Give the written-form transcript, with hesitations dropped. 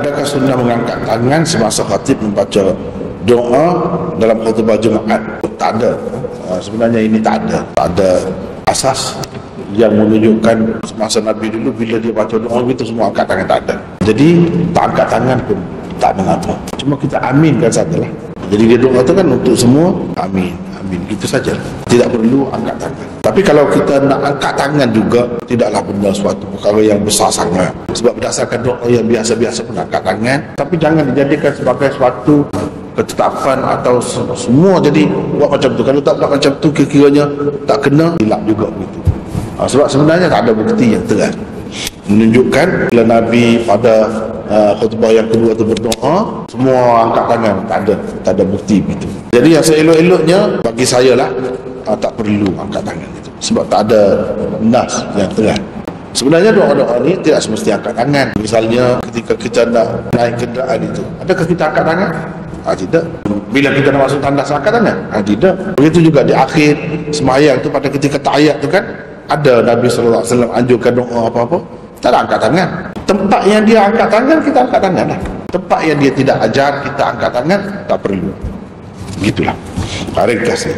Adakah sunnah mengangkat tangan semasa khatib membaca doa dalam khutbah Jumaat? Tak ada. Sebenarnya ini tak ada asas yang menunjukkan semasa Nabi dulu bila dia baca doa itu semua angkat tangan, tak ada. Jadi tak angkat tangan pun tak mengapa. Cuma kita aminkan sajalah. Jadi dia doa itu kan untuk semua, amin, amin, gitu saja. Tidak perlu angkat tangan. Tapi kalau kita nak angkat tangan juga, tidaklah benda suatu perkara yang besar sangat. Sebab berdasarkan doa yang biasa-biasa pun angkat tangan. Tapi jangan dijadikan sebagai suatu ketetapan atau semua jadi buat macam tu. Kalau tak buat macam tu, kira-kiranya tak kena, hilap juga begitu. Sebab sebenarnya tak ada bukti yang terang menunjukkan bila Nabi pada khutbah yang kedua tu berdoa semua angkat tangan, tak ada bukti begitu. Jadi yang seelok-eloknya bagi saya lah, tak perlu angkat tangan itu, sebab tak ada nas yang terang. Sebenarnya doa-doa ni tidak semesti angkat tangan. Misalnya ketika kita nak naik kenderaan itu, adakah kita angkat tangan? Tidak. Bila kita nak masuk tandas angkat tangan? Tidak. Begitu juga di akhir sembahyang tu, pada ketika tahiyat tu kan ada Nabi SAW anjurkan doa apa-apa, tak ada angkat tangan. Tempat yang dia angkat tangan, kita angkat tangan lah. Tempat yang dia tidak ajar kita angkat tangan, tak perlu. Begitulah ringkasnya.